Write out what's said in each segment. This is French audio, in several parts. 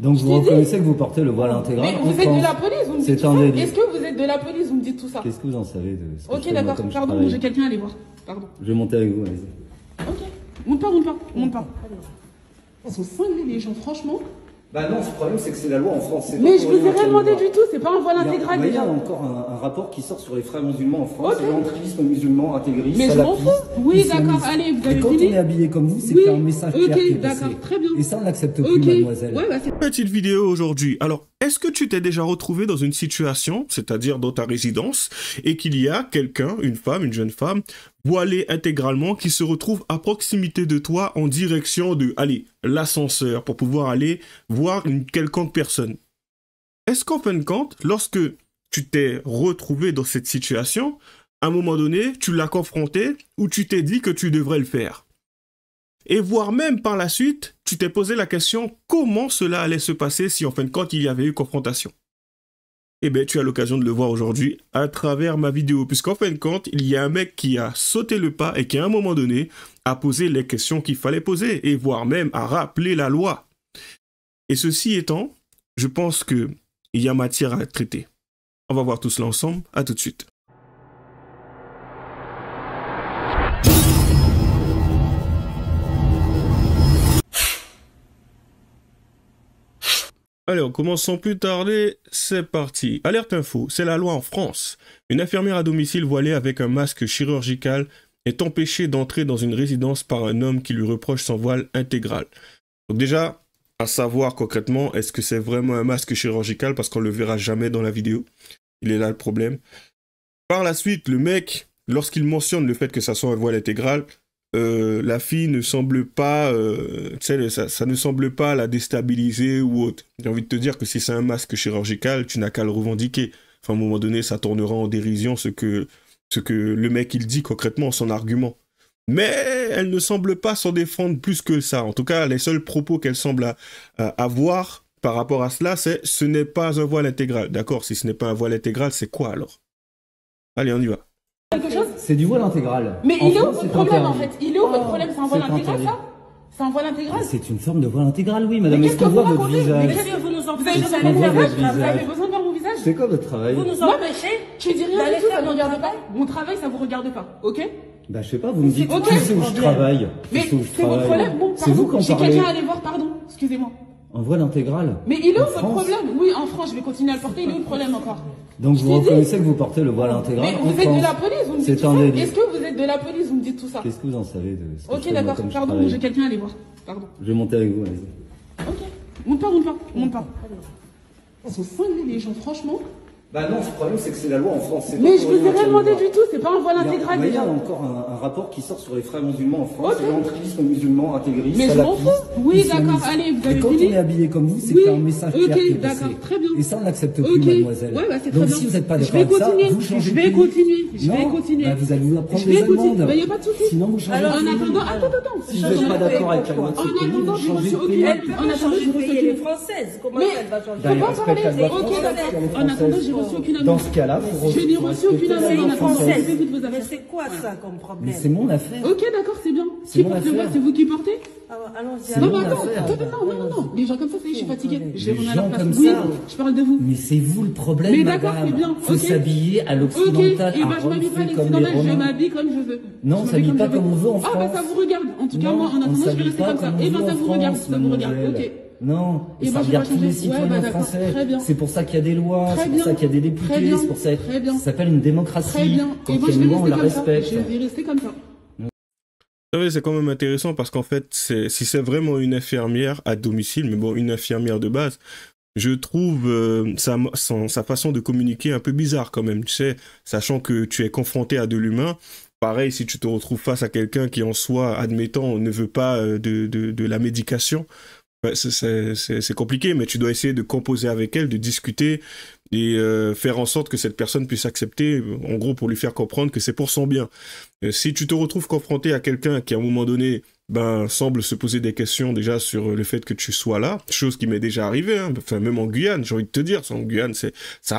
Donc vous reconnaissez que vous portez le voile intégral en France. Mais vous êtes de la police, vous me dites tout ça. Est-ce que vous êtes de la police, vous me dites tout ça? Qu'est-ce que vous en savez de ce que Ok, d'accord, pardon, j'ai quelqu'un à aller voir. Pardon. Je vais monter avec vous, allez-y. Ok. Monte pas. Ils sont cinglés les gens, franchement. Bah non, ce problème c'est que c'est la loi en France. Mais je vous ai rien demandé du tout, c'est pas un voile intégral. Il y a encore un rapport qui sort sur les frères musulmans en France, l'entrisme musulman, intégrisme, mais je m'en fous. Oui, d'accord, allez, vous avez fini. Quand on est habillé comme vous, c'est qu'il y a un message clair qui est passé. Ok, d'accord, très bien. Et ça, on n'accepte plus, mademoiselle. Ouais, petite vidéo aujourd'hui. Alors, est-ce que tu t'es déjà retrouvé dans une situation, c'est-à-dire dans ta résidence, et qu'il y a quelqu'un, une femme, une jeune femme, voilée intégralement, qui se retrouve à proximité de toi en direction de, allez, l'ascenseur, pour pouvoir aller voir une quelconque personne? Est-ce qu'en fin de compte, lorsque tu t'es retrouvé dans cette situation, à un moment donné, tu l'as confronté ou tu t'es dit que tu devrais le faire? Et voire même par la suite, tu t'es posé la question comment cela allait se passer si en fin de compte il y avait eu confrontation. Eh bien, tu as l'occasion de le voir aujourd'hui à travers ma vidéo, puisqu'en fin de compte, il y a un mec qui a sauté le pas et qui à un moment donné a posé les questions qu'il fallait poser et voire même a rappelé la loi. Et ceci étant, je pense qu'il y a matière à traiter. On va voir tout cela ensemble, à tout de suite. Allez, on commence sans plus tarder, c'est parti. Alerte info, c'est la loi en France. Une infirmière à domicile voilée avec un masque chirurgical est empêchée d'entrer dans une résidence par un homme qui lui reproche son voile intégral. Donc déjà, à savoir concrètement, est-ce que c'est vraiment un masque chirurgical parce qu'on ne le verra jamais dans la vidéo. Il est là le problème. Par la suite, le mec, lorsqu'il mentionne le fait que ça soit un voile intégral, la fille ne semble pas, ça ne semble pas la déstabiliser ou autre. J'ai envie de te dire que si c'est un masque chirurgical, tu n'as qu'à le revendiquer. Enfin, à un moment donné, ça tournera en dérision ce que le mec il dit concrètement, son argument. Mais elle ne semble pas s'en défendre plus que ça. En tout cas, les seuls propos qu'elle semble avoir par rapport à cela, c'est ce n'est pas un voile intégral. D'accord, si ce n'est pas un voile intégral, c'est quoi alors? Allez, on y va. C'est du voile intégral. Mais il est où votre problème en fait? Il est où votre problème? C'est un voile intégral ça? C'est un voile intégral? C'est une forme de voile intégral, oui, madame. Est-ce qu'on voit votre visage? Mais qu'est-ce que vous nous empêchez? Vous avez besoin de voir mon visage? C'est quoi votre travail? Vous nous empêchez? Tu dis rien du tout, ça ne regarde pas. Mon travail, ça vous regarde pas, ok? Bah je sais pas, vous me dites qui c'est où je travaille. Mais c'est votre problème, bon, pardon. J'ai quelqu'un à aller voir, pardon, excusez-moi. Un voile intégral? Mais il est où votre problème? Oui, en France, je vais continuer à le porter, il est où le problème encore? Donc vous reconnaissez que vous portez le voile intégral en France? Mais vous êtes de la police, vous me dites tout ça. délit. Est-ce que vous êtes de la police, vous me dites tout ça? Qu'est-ce que vous en savez de ce que Ok, d'accord, pardon, j'ai quelqu'un à aller voir, pardon. Je vais monter avec vous, allez-y. Ok, monte pas. Ils sont cinglés les gens, franchement. Bah non, ce problème c'est que c'est la loi en France. Mais je vous ai rien demandé du tout, c'est pas un voile intégral déjà. Il y a encore un rapport qui sort sur les frères musulmans en France, l'entrisme musulman, intégrisme, mais je m'en fous. Oui, d'accord, allez, vous avez fini. Quand on est habillé comme vous, c'est qu'il y a un message clair qui est passé. Ok, d'accord, très bien. Et ça, on n'accepte plus, mademoiselle. Ouais, bah c'est très bien. Donc si vous n'êtes pas d'accord avec ça, vous changez. Je vais continuer. Bah, vous allez nous apprendre des allemandes. Bah, y a pas de souci. Sinon, vous changez. Alors, en attendant, attends. Si vous n'êtes pas d'accord avec la loi de ce pays, vous changez de pays. En attendant, j'ai reçu elle est française. Comment elle va changer? Faut pas parler. Ok, d'accord. En attendant, j'ai reçu aucune annonce. Dans ce cas-là, je n'ai reçu aucune annonce française. Mais c'est quoi ça comme problème? Mais c'est mon affaire. Ok, d'accord, c'est bien. Qui porte le voile? C'est vous qui portez? Allons-y. Non, mais attends, non. Les gens comme ça, je suis fatiguée. Je vais retourner à la place. Oui, je parle de vous. Mais c'est vous le problème, mais d'accord, c'est bien. Faut s'habiller à l'occidental. Ok, et bah je m'habille pas à l'occidental, je m'habille comme je veux. Non, on s'habille pas comme on veut en France. Ah bah ça vous regarde. En tout cas, moi, en attendant, je vais rester comme ça. Et bah ça vous regarde, ok. Non, et ça regarde tous les citoyens français. C'est pour ça qu'il y a des lois, c'est pour ça qu'il y a des députés, c'est pour ça ça s'appelle une démocratie. Très bien. Quand il y a une loi, on la respecte. Je vais rester comme ça. Vous savez, c'est quand même intéressant parce qu'en fait, si c'est vraiment une infirmière à domicile, mais bon, une infirmière de base, je trouve sa façon de communiquer un peu bizarre quand même, tu sais, sachant que tu es confronté à de l'humain. Pareil, si tu te retrouves face à quelqu'un qui en soi, admettons, ne veut pas de la médication, c'est compliqué, mais tu dois essayer de composer avec elle, de discuter et faire en sorte que cette personne puisse accepter, en gros pour lui faire comprendre que c'est pour son bien. Si tu te retrouves confronté à quelqu'un qui à un moment donné semble se poser des questions déjà sur le fait que tu sois là, chose qui m'est déjà arrivée, hein. Enfin même en Guyane, j'ai envie de te dire, en Guyane ça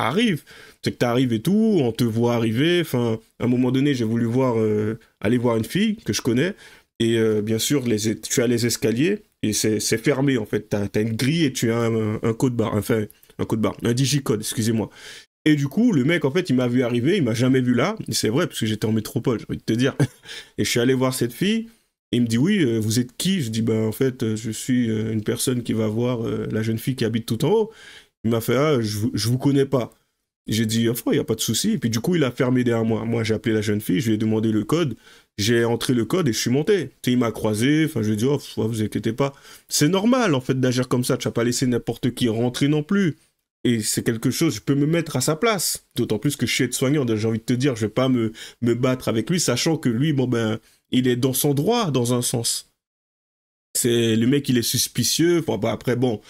arrive, c'est que t'arrives et tout, on te voit arriver, enfin à un moment donné j'ai voulu aller voir une fille que je connais, et bien sûr tu as les escaliers, Et c'est fermé, en fait. T'as une grille et tu as un code barre. Enfin, un code barre. Un digicode, excusez-moi. Et du coup, le mec, en fait, il m'a vu arriver, il m'a jamais vu là. Et c'est vrai, parce que j'étais en métropole, j'ai envie de te dire. Et je suis allé voir cette fille. Et il me dit, oui, vous êtes qui? Je dis, ben, en fait, je suis une personne qui va voir la jeune fille qui habite tout en haut. Il m'a fait, ah, je vous connais pas. J'ai dit, enfin, il n'y a pas de souci. Et puis, du coup, il a fermé derrière moi. Moi, j'ai appelé la jeune fille, je lui ai demandé le code. J'ai entré le code et je suis monté. Tu sais, il m'a croisé. Enfin, je lui ai dit, oh, vous inquiétez pas. C'est normal, en fait, d'agir comme ça. Tu n'as pas laissé n'importe qui rentrer non plus. Et c'est quelque chose, je peux me mettre à sa place. D'autant plus que je suis aide-soignant. J'ai envie de te dire, je vais pas me battre avec lui, sachant que lui, bon, ben, il est dans son droit, dans un sens. C'est le mec, il est suspicieux. Enfin, bah, après, bon.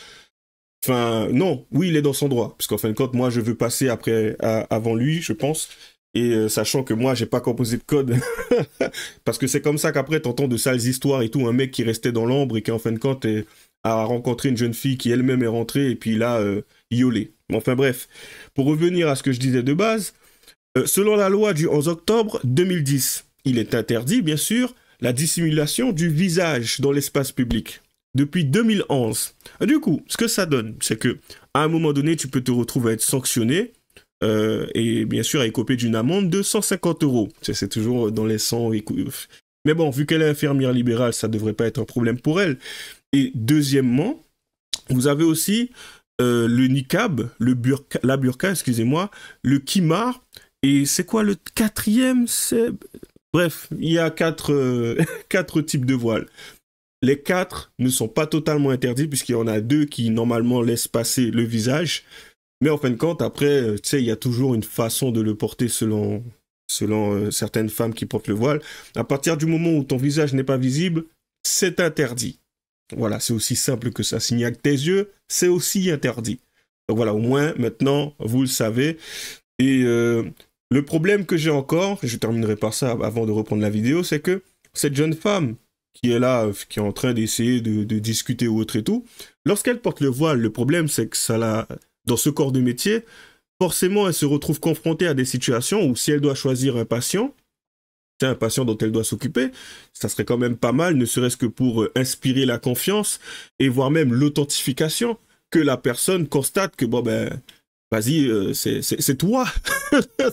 Enfin, non, oui, il est dans son droit. Parce qu'en fin de compte, moi, je veux passer avant lui, je pense. Et sachant que moi, j'ai pas composé de code. Parce que c'est comme ça qu'après, t'entends de sales histoires et tout. Un mec qui restait dans l'ombre et qui, en fin de compte, a rencontré une jeune fille qui elle-même est rentrée et puis là, iolé. Enfin bref, pour revenir à ce que je disais de base, selon la loi du 11 octobre 2010, il est interdit, bien sûr, la dissimulation du visage dans l'espace public. Depuis 2011. Du coup, ce que ça donne, c'est que à un moment donné, tu peux te retrouver à être sanctionné et bien sûr à écoper d'une amende de 150 €. C'est toujours dans les 100. Mais bon, vu qu'elle est infirmière libérale, ça ne devrait pas être un problème pour elle. Et deuxièmement, vous avez aussi le niqab, la burqa, excusez-moi, le khimar, et c'est quoi le quatrième? Bref, il y a quatre types de voiles. Les 4 ne sont pas totalement interdits, puisqu'il y en a 2 qui, normalement, laissent passer le visage. Mais en fin de compte, après, tu sais, il y a toujours une façon de le porter selon certaines femmes qui portent le voile. À partir du moment où ton visage n'est pas visible, c'est interdit. Voilà, c'est aussi simple que ça. S'il n'y a que tes yeux, c'est aussi interdit. Donc voilà, au moins, maintenant, vous le savez. Et le problème que j'ai encore, je terminerai par ça avant de reprendre la vidéo, c'est que cette jeune femme qui est là, qui est en train d'essayer de discuter ou autre et tout, lorsqu'elle porte le voile, le problème, c'est que dans ce corps de métier, forcément, elle se retrouve confrontée à des situations où si elle doit choisir un patient dont elle doit s'occuper, ça serait quand même pas mal, ne serait-ce que pour inspirer la confiance et voire même l'authentification, que la personne constate que, bon ben, vas-y, c'est toi,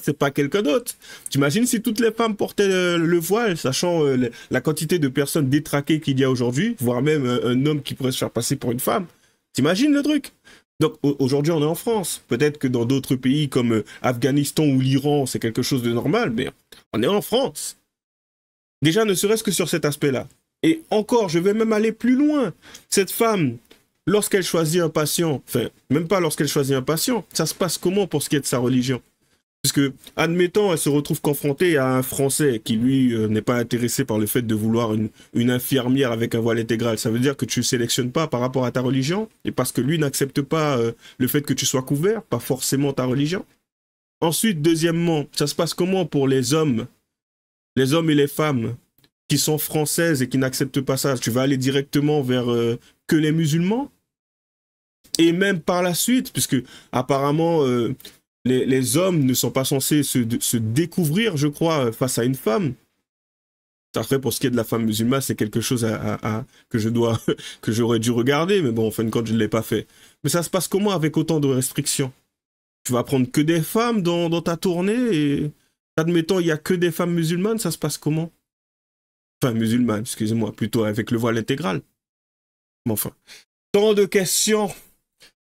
c'est pas quelqu'un d'autre. T'imagines si toutes les femmes portaient le voile, sachant la quantité de personnes détraquées qu'il y a aujourd'hui, voire même un homme qui pourrait se faire passer pour une femme. T'imagines le truc? Donc aujourd'hui on est en France. Peut-être que dans d'autres pays comme Afghanistan ou l'Iran, c'est quelque chose de normal, mais on est en France. Déjà, ne serait-ce que sur cet aspect-là. Et encore, je vais même aller plus loin. Cette femme, lorsqu'elle choisit un patient, enfin, même pas lorsqu'elle choisit un patient, ça se passe comment pour ce qui est de sa religion? Puisque, admettons, elle se retrouve confrontée à un Français qui, lui, n'est pas intéressé par le fait de vouloir une infirmière avec un voile intégral. Ça veut dire que tu ne sélectionnes pas par rapport à ta religion, et parce que lui n'accepte pas le fait que tu sois couvert, pas forcément ta religion. Ensuite, deuxièmement, ça se passe comment pour les hommes et les femmes qui sont françaises et qui n'acceptent pas ça? Tu vas aller directement vers que les musulmans? Et même par la suite, puisque apparemment les hommes ne sont pas censés se découvrir, je crois, face à une femme. Après, pour ce qui est de la femme musulmane, c'est quelque chose que j'aurais dû regarder, mais bon, en fin de compte, je ne l'ai pas fait. Mais ça se passe comment avec autant de restrictions? Tu vas prendre que des femmes dans ta tournée et, admettons, il n'y a que des femmes musulmanes, ça se passe comment? Enfin, musulmanes, excusez-moi, plutôt avec le voile intégral. Mais enfin, tant de questions,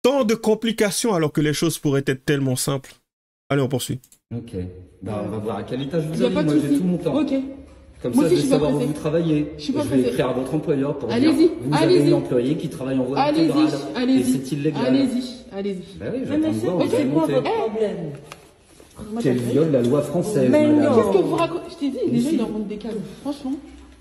tant de complications, alors que les choses pourraient être tellement simples. Allez, on poursuit. Ok. Bah, on va voir à quel étage vous Y a allez. pas de Moi, j'ai souci. tout mon temps. Ok. Comme Moi ça, je aussi, vais je suis pas savoir où pressée. vous travaillez. Je suis pas vais pressée. écrire à votre employeur pour Allez-y, dire vous avez allez-y. une employée qui travaille en voile Allez-y, intégrale. Et allez-y. c'est illégal. Allez-y. Bah oui, Mais j'attends de monsieur, voir où vous allez c'est quoi monter. votre problème? Quel viole la loi française, Mais madame. Qu'est-ce que vous racontez? Je t'ai dit, les gens, Ici. ils en rentrent des câbles. Franchement,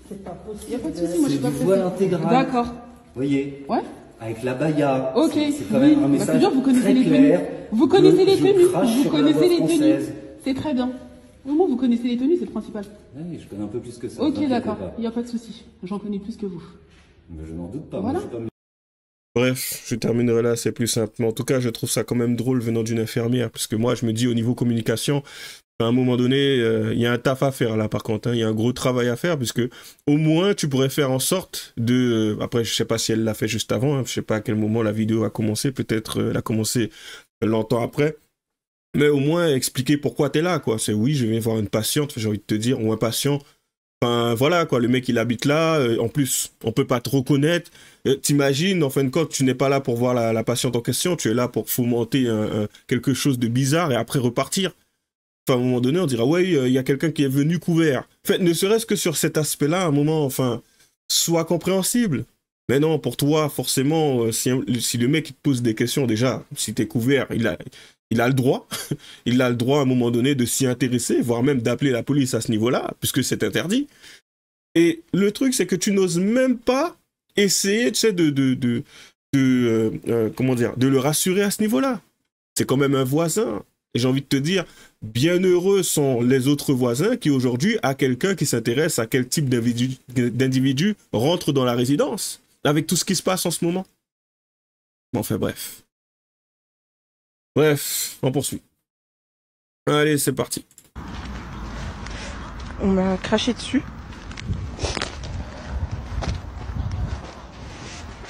C'est pas il possible. n'y a pas de souci, moi je suis C'est pas du voile pressée. intégral. D'accord. Vous voyez, Ouais. avec la baya. Ok. C'est quand Oui. même un Bah, message c'est bien, vous connaissez très les clair. tenues. Vous connaissez les Je tenues. crache Vous sur la connaissez loi les tenues. française. C'est très bien. Au moins, vous connaissez les tenues, c'est le principal. Oui, je connais un peu plus que ça. Ok, t'inquiète d'accord. pas. Il n'y a pas de souci. J'en connais plus que vous. Mais je n'en doute pas. Voilà. Moi, je suis pas... Bref, je terminerai là, c'est plus simple. Mais en tout cas, je trouve ça quand même drôle venant d'une infirmière, parce que moi, je me dis, au niveau communication, À un moment donné, il y a un taf à faire là par contre, hein. Il y a un gros travail à faire puisque au moins tu pourrais faire en sorte de... après, je sais pas si elle l'a fait juste avant, hein. Je sais pas à quel moment la vidéo a commencé, peut-être elle a commencé longtemps après. Mais au moins expliquer pourquoi tu es là, quoi. C'est oui, je viens voir une patiente, j'ai envie de te dire, ou un patient. Enfin, voilà, quoi, le mec, il habite là, en plus, on peut pas te reconnaître. T'imagines, en fin de compte, tu n'es pas là pour voir la patiente en question, tu es là pour fomenter quelque chose de bizarre et après repartir. Enfin, à un moment donné, on dira, ouais, il y a quelqu'un qui est venu couvert. En fait, ne serait-ce que sur cet aspect-là, à un moment, enfin, soit compréhensible. Mais non, pour toi, forcément, si le mec il te pose des questions, déjà, si t'es couvert, il a le droit. Il a le droit, à un moment donné, de s'y intéresser, voire même d'appeler la police à ce niveau-là, puisque c'est interdit. Et le truc, c'est que tu n'oses même pas essayer, tu sais, comment dire, de le rassurer à ce niveau-là. C'est quand même un voisin. Et j'ai envie de te dire, bien heureux sont les autres voisins qui aujourd'hui a quelqu'un qui s'intéresse à quel type d'individu rentre dans la résidence, avec tout ce qui se passe en ce moment. Bon, enfin bref. Bref, on poursuit. Allez, c'est parti. On m'a craché dessus.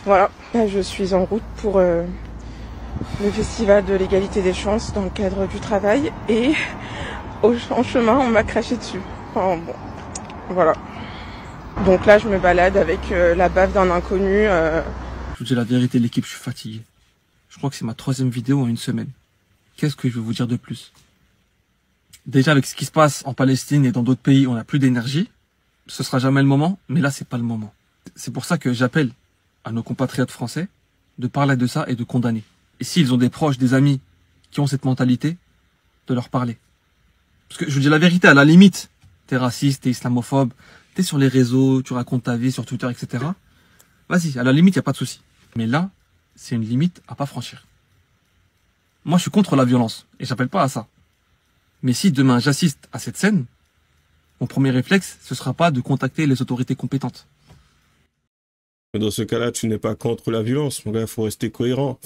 Voilà, je suis en route pour le festival de l'égalité des chances dans le cadre du travail et en chemin on m'a craché dessus. Enfin, bon, voilà. Donc là je me balade avec la baffe d'un inconnu. Je vous dis la vérité l'équipe, je suis fatigué. Je crois que c'est ma 3e vidéo en une semaine. Qu'est-ce que je vais vous dire de plus? Déjà avec ce qui se passe en Palestine et dans d'autres pays, on n'a plus d'énergie. Ce sera jamais le moment, mais là c'est pas le moment. C'est pour ça que j'appelle à nos compatriotes français de parler de ça et de condamner. Et s'ils ont des proches, des amis qui ont cette mentalité, de leur parler. Parce que je vous dis la vérité, à la limite, t'es raciste, t'es islamophobe, t'es sur les réseaux, tu racontes ta vie sur Twitter, etc. Vas-y, à la limite, y a pas de souci. Mais là, c'est une limite à pas franchir. Moi, je suis contre la violence, et j'appelle pas à ça. Mais si demain j'assiste à cette scène, mon premier réflexe, ce sera pas de contacter les autorités compétentes. Dans ce cas-là, tu n'es pas contre la violence, mon gars, il faut rester cohérent.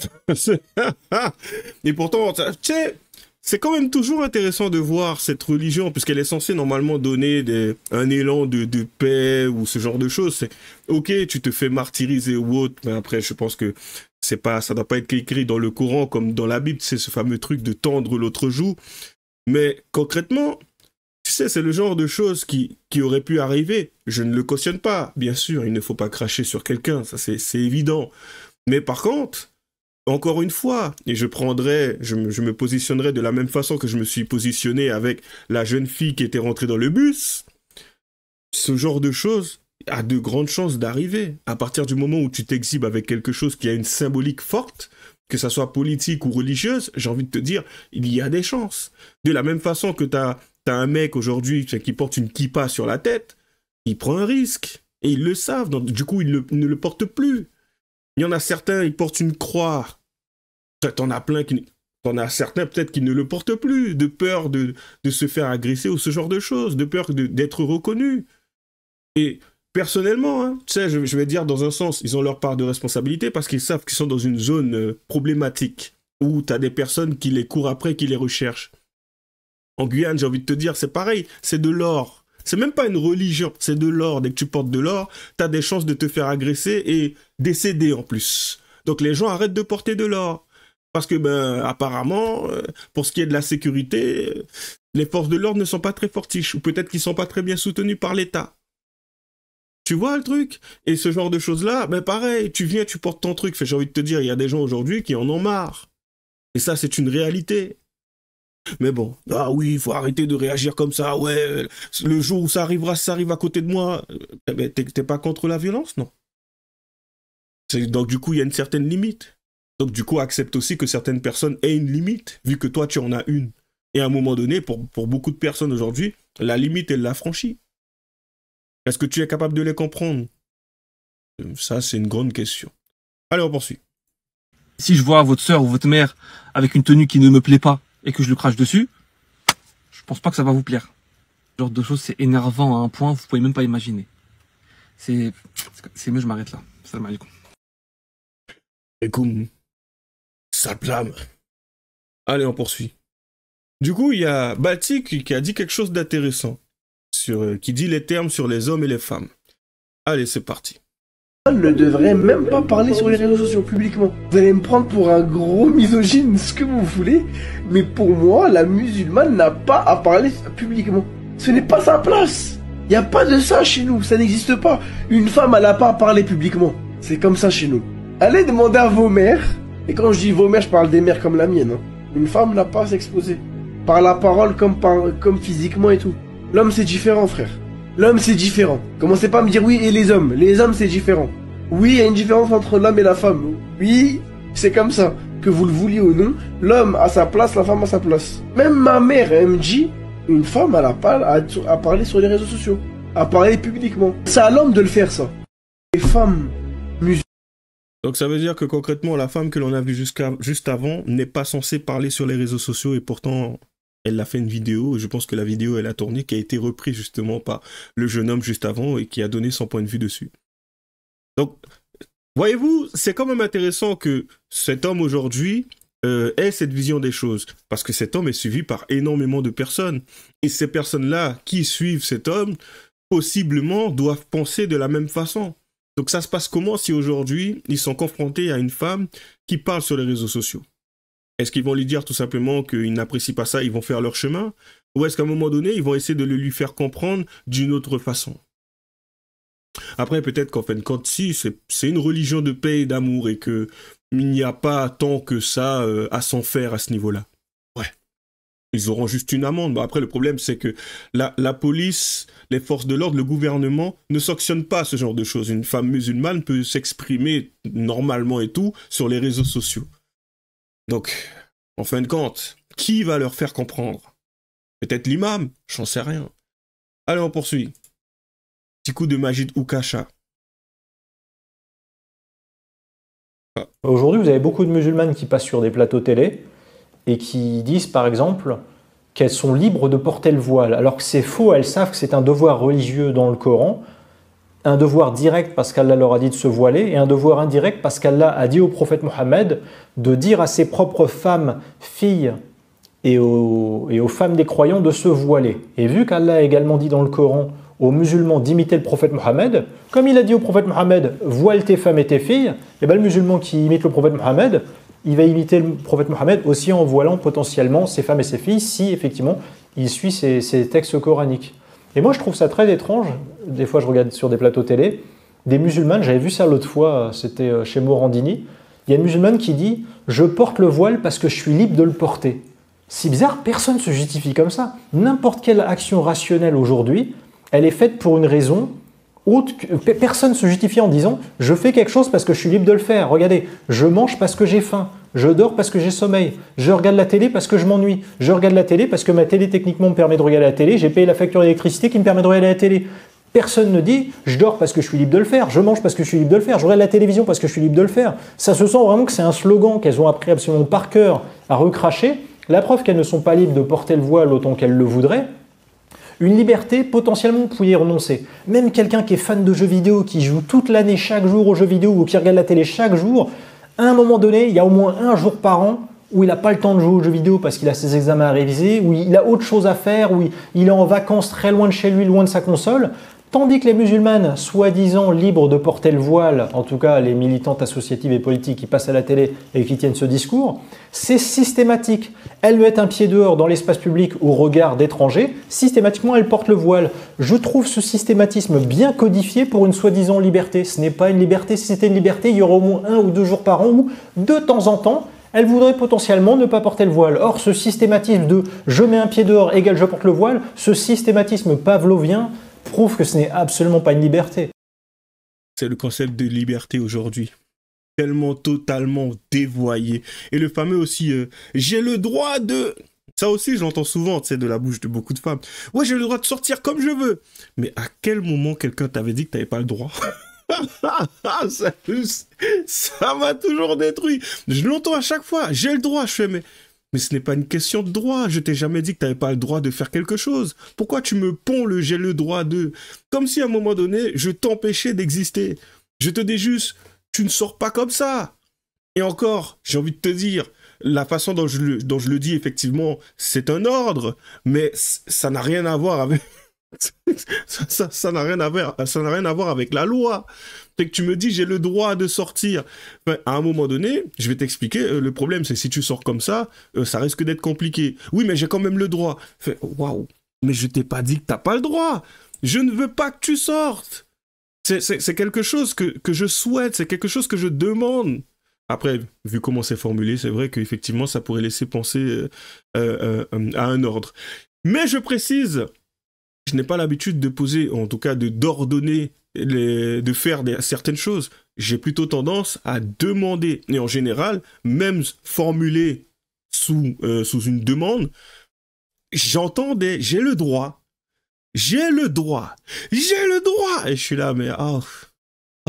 Et pourtant, tu sais, c'est quand même toujours intéressant de voir cette religion, puisqu'elle est censée normalement donner un élan de paix ou ce genre de choses. C'est ok, tu te fais martyriser ou autre, mais après, je pense que ça doit pas être écrit dans le Coran comme dans la Bible, c'est ce fameux truc de tendre l'autre joue. Mais concrètement, tu sais, c'est le genre de choses qui aurait pu arriver. Je ne le cautionne pas. Bien sûr, il ne faut pas cracher sur quelqu'un, ça c'est évident. Mais par contre, encore une fois, et je me positionnerai de la même façon que je me suis positionné avec la jeune fille qui était rentrée dans le bus. Ce genre de choses a de grandes chances d'arriver. À partir du moment où tu t'exhibes avec quelque chose qui a une symbolique forte, que ça soit politique ou religieuse, j'ai envie de te dire, il y a des chances. De la même façon que t'as un mec aujourd'hui qui porte une kippa sur la tête, il prend un risque. Et ils le savent, donc du coup, ils ne le portent plus. Il y en a certains, ils portent une croix. T'en as certains peut-être qui ne le portent plus, de peur de se faire agresser ou ce genre de choses, de peur d'être reconnus. Et personnellement, hein, tu sais, je vais dire dans un sens, ils ont leur part de responsabilité parce qu'ils savent qu'ils sont dans une zone problématique où tu as des personnes qui les courent après, qui les recherchent. En Guyane, j'ai envie de te dire, c'est pareil, c'est de l'or. C'est même pas une religion, c'est de l'or. Dès que tu portes de l'or, tu as des chances de te faire agresser et décéder en plus. Donc les gens arrêtent de porter de l'or. Parce que, apparemment, pour ce qui est de la sécurité, les forces de l'ordre ne sont pas très fortiches. Ou peut-être qu'ils sont pas très bien soutenus par l'État. Tu vois le truc? Et ce genre de choses-là, pareil, tu viens, tu portes ton truc. J'ai envie de te dire, il y a des gens aujourd'hui qui en ont marre. Et ça, c'est une réalité. Mais bon, ah oui, il faut arrêter de réagir comme ça, ouais, le jour où ça arrivera, si ça arrive à côté de moi, t'es pas contre la violence, non? Donc du coup, il y a une certaine limite. Donc du coup, accepte aussi que certaines personnes aient une limite, vu que toi, tu en as une. Et à un moment donné, pour beaucoup de personnes aujourd'hui, la limite, elle l'a franchie. Est-ce que tu es capable de les comprendre? Ça, c'est une grande question. Allez, on poursuit. Si je vois votre sœur ou votre mère avec une tenue qui ne me plaît pas et que je le crache dessus, je pense pas que ça va vous plaire. Ce genre de choses, c'est énervant à un point, vous pouvez même pas imaginer. C'est mieux, je m'arrête là. Salam alaikum. Écoute, ça plame. Allez, on poursuit. Du coup, il y a Bati qui a dit quelque chose d'intéressant, qui dit les termes sur les hommes et les femmes. Allez, c'est parti. Ne devrait même pas parler sur les réseaux sociaux publiquement. Vous allez me prendre pour un gros misogyne, ce que vous voulez, mais pour moi, la musulmane n'a pas à parler publiquement. Ce n'est pas sa place. Il n'y a pas de ça chez nous, ça n'existe pas. Une femme, elle n'a pas à parler publiquement. C'est comme ça chez nous. Allez demander à vos mères, et quand je dis vos mères, je parle des mères comme la mienne. Hein. Une femme n'a pas à s'exposer. Par la parole comme physiquement et tout. L'homme, c'est différent, frère. L'homme, c'est différent. Commencez pas à me dire oui, et les hommes. Les hommes, c'est différent. Oui, il y a une différence entre l'homme et la femme. Oui, c'est comme ça. Que vous le vouliez ou non, l'homme a sa place, la femme a sa place. Même ma mère, elle me dit, une femme, elle a pas à parler sur les réseaux sociaux. À parler publiquement. C'est à l'homme de le faire, ça. Les femmes musulmanes. Donc ça veut dire que concrètement, la femme que l'on a vue juste avant n'est pas censée parler sur les réseaux sociaux et pourtant... Elle a fait une vidéo, je pense que la vidéo elle a tourné, qui a été reprise justement par le jeune homme juste avant et qui a donné son point de vue dessus. Donc, voyez-vous, c'est quand même intéressant que cet homme aujourd'hui ait cette vision des choses. Parce que cet homme est suivi par énormément de personnes. Et ces personnes-là qui suivent cet homme, possiblement, doivent penser de la même façon. Donc ça se passe comment si aujourd'hui, ils sont confrontés à une femme qui parle sur les réseaux sociaux? Est-ce qu'ils vont lui dire tout simplement qu'ils n'apprécient pas ça, ils vont faire leur chemin? Ou est-ce qu'à un moment donné, ils vont essayer de le lui faire comprendre d'une autre façon? Après, peut-être qu'en fin de compte, si, c'est une religion de paix et d'amour et qu'il n'y a pas tant que ça à s'en faire à ce niveau-là. Ouais. Ils auront juste une amende. Bon, après, le problème, c'est que la police, les forces de l'ordre, le gouvernement ne sanctionnent pas ce genre de choses. Une femme musulmane peut s'exprimer normalement et tout sur les réseaux sociaux. Donc, en fin de compte, qui va leur faire comprendre? Peut-être l'imam, j'en sais rien. Allez, on poursuit. Petit coup de Majid Oukacha. Ah. Aujourd'hui, vous avez beaucoup de musulmanes qui passent sur des plateaux télé et qui disent, par exemple, qu'elles sont libres de porter le voile, alors que c'est faux, elles savent que c'est un devoir religieux dans le Coran, un devoir direct parce qu'Allah leur a dit de se voiler, et un devoir indirect parce qu'Allah a dit au prophète Mohammed de dire à ses propres femmes, filles et aux femmes des croyants de se voiler. Et vu qu'Allah a également dit dans le Coran aux musulmans d'imiter le prophète Mohammed, comme il a dit au prophète Mohammed, voile tes femmes et tes filles, et bien le musulman qui imite le prophète Mohammed, il va imiter le prophète Mohammed aussi en voilant potentiellement ses femmes et ses filles si effectivement il suit ces textes coraniques. Et moi, je trouve ça très étrange. Des fois, je regarde sur des plateaux télé, des musulmanes, j'avais vu ça l'autre fois, c'était chez Morandini. Il y a une musulmane qui dit « Je porte le voile parce que je suis libre de le porter ». C'est bizarre, personne ne se justifie comme ça. N'importe quelle action rationnelle aujourd'hui, elle est faite pour une raison autre que... Personne ne se justifie en disant « Je fais quelque chose parce que je suis libre de le faire ». Regardez, je mange parce que j'ai faim. Je dors parce que j'ai sommeil. Je regarde la télé parce que je m'ennuie. Je regarde la télé parce que ma télé techniquement me permet de regarder la télé. J'ai payé la facture d'électricité qui me permet de regarder la télé. Personne ne dit « je dors parce que je suis libre de le faire, je mange parce que je suis libre de le faire, je regarde la télévision parce que je suis libre de le faire ». Ça se sent vraiment que c'est un slogan qu'elles ont appris absolument par cœur à recracher. La preuve qu'elles ne sont pas libres de porter le voile autant qu'elles le voudraient. Une liberté, potentiellement, vous pouvez y renoncer. Même quelqu'un qui est fan de jeux vidéo, qui joue toute l'année chaque jour aux jeux vidéo ou qui regarde la télé chaque jour, à un moment donné, il y a au moins un jour par an où il n'a pas le temps de jouer aux jeux vidéo parce qu'il a ses examens à réviser, où il a autre chose à faire, où il est en vacances très loin de chez lui, loin de sa console. Tandis que les musulmanes, soi-disant libres de porter le voile, en tout cas les militantes associatives et politiques qui passent à la télé et qui tiennent ce discours, c'est systématique. Elles mettent un pied dehors dans l'espace public au regard d'étrangers, systématiquement elles portent le voile. Je trouve ce systématisme bien codifié pour une soi-disant liberté. Ce n'est pas une liberté. Si c'était une liberté, il y aurait au moins 1 ou 2 jours par an où, de temps en temps, elles voudraient potentiellement ne pas porter le voile. Or, ce systématisme de « je mets un pied dehors égale je porte le voile », ce systématisme pavlovien prouve que ce n'est absolument pas une liberté. C'est le concept de liberté aujourd'hui. Tellement totalement dévoyé. Et le fameux aussi, j'ai le droit de... Ça aussi, je l'entends souvent, tu sais, de la bouche de beaucoup de femmes. Ouais, j'ai le droit de sortir comme je veux. Mais à quel moment quelqu'un t'avait dit que t'avais pas le droit? Ça m'a toujours détruit. Je l'entends à chaque fois. J'ai le droit. Je fais, mais ce n'est pas une question de droit. Je t'ai jamais dit que tu n'avais pas le droit de faire quelque chose. Pourquoi tu me ponds le j'ai le droit de... Comme si à un moment donné, je t'empêchais d'exister. Je te dis juste, tu ne sors pas comme ça. Et encore, j'ai envie de te dire, la façon dont je le dis, effectivement, c'est un ordre, mais ça n'a rien à voir avec... ça n'a rien à voir avec la loi. C'est que tu me dis, j'ai le droit de sortir. Enfin, à un moment donné, je vais t'expliquer, le problème, c'est si tu sors comme ça risque d'être compliqué. Oui, mais j'ai quand même le droit. Waouh, mais je t'ai pas dit que t'as pas le droit. Je ne veux pas que tu sortes. C'est quelque chose que je souhaite, c'est quelque chose que je demande. Après, vu comment c'est formulé, c'est vrai qu'effectivement, ça pourrait laisser penser à un ordre. Mais je précise, je n'ai pas l'habitude de poser, en tout cas d'ordonner, de faire certaines choses. J'ai plutôt tendance à demander. Et en général, même formulé sous une demande, j'entends j'ai le droit. J'ai le droit. J'ai le droit. Et je suis là, mais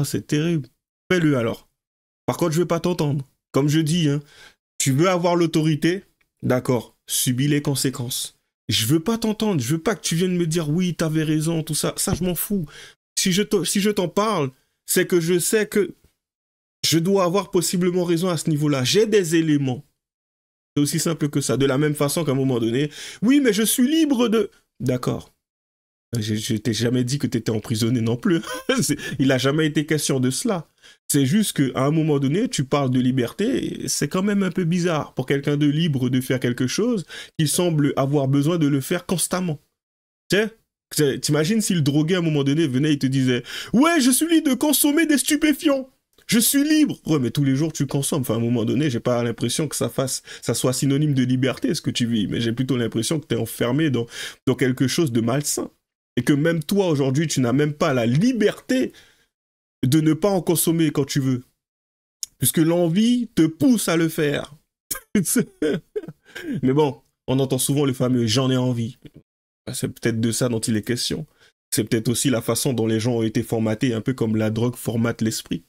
c'est terrible. Fais-le alors. Par contre, je ne vais pas t'entendre. Comme je dis, hein, tu veux avoir l'autorité, d'accord, subis les conséquences. Je veux pas t'entendre. Je veux pas que tu viennes me dire oui, t'avais raison, tout ça. Ça, je m'en fous. Si je t'en parle, c'est que je sais que je dois avoir possiblement raison à ce niveau-là. J'ai des éléments. C'est aussi simple que ça. De la même façon qu'à un moment donné, oui, mais je suis libre de... D'accord. Je t'ai jamais dit que tu étais emprisonné non plus. Il n'a jamais été question de cela. C'est juste qu'à un moment donné, tu parles de liberté, c'est quand même un peu bizarre pour quelqu'un de libre de faire quelque chose qui semble avoir besoin de le faire constamment. T'imagines si le drogué à un moment donné venait et te disait « Ouais, je suis libre de consommer des stupéfiants. Je suis libre. » Ouais, mais tous les jours tu consommes. Enfin, à un moment donné, j'ai pas l'impression que ça soit synonyme de liberté, ce que tu vis. Mais j'ai plutôt l'impression que tu es enfermé dans quelque chose de malsain. Et que même toi, aujourd'hui, tu n'as même pas la liberté de ne pas en consommer quand tu veux. Puisque l'envie te pousse à le faire. Mais bon, on entend souvent le fameux « j'en ai envie ». C'est peut-être de ça dont il est question. C'est peut-être aussi la façon dont les gens ont été formatés, un peu comme la drogue formate l'esprit.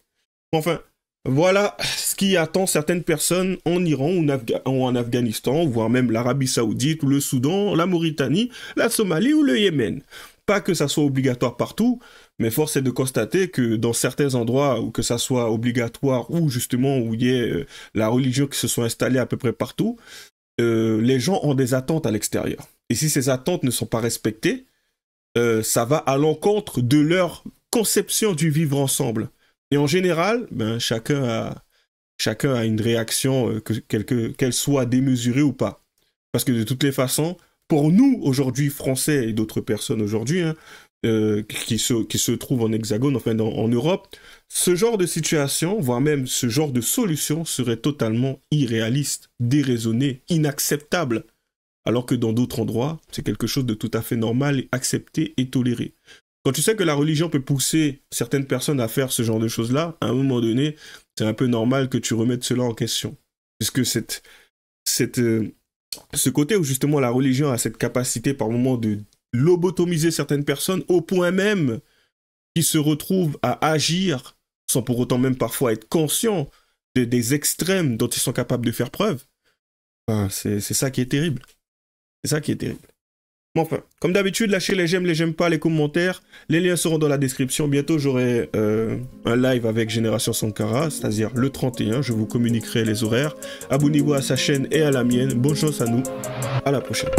Enfin, voilà ce qui attend certaines personnes en Iran ou en Afghanistan, voire même l'Arabie Saoudite ou le Soudan, la Mauritanie, la Somalie ou le Yémen. Pas que ça soit obligatoire partout, mais force est de constater que dans certains endroits où que ça soit obligatoire ou justement où il y ait la religion qui se soit installée à peu près partout, les gens ont des attentes à l'extérieur. Et si ces attentes ne sont pas respectées, ça va à l'encontre de leur conception du vivre ensemble. Et en général, chacun a une réaction, qu'elle soit démesurée ou pas. Parce que de toutes les façons, pour nous, aujourd'hui, Français et d'autres personnes aujourd'hui, hein, qui se trouvent en Hexagone, enfin en Europe, ce genre de situation, voire même ce genre de solution serait totalement irréaliste, déraisonné, inacceptable. Alors que dans d'autres endroits, c'est quelque chose de tout à fait normal, accepté et toléré. Quand tu sais que la religion peut pousser certaines personnes à faire ce genre de choses-là, à un moment donné, c'est un peu normal que tu remettes cela en question. Puisque ce côté où justement la religion a cette capacité par moment de lobotomiser certaines personnes au point même qu'ils se retrouvent à agir sans pour autant même parfois être conscients des extrêmes dont ils sont capables de faire preuve, c'est ça qui est terrible. C'est ça qui est terrible. Bon, enfin, comme d'habitude, lâchez les j'aime pas, les commentaires. Les liens seront dans la description. Bientôt, j'aurai un live avec Génération Sankara, c'est-à-dire le 31. Je vous communiquerai les horaires. Abonnez-vous à sa chaîne et à la mienne. Bonne chance à nous. À la prochaine.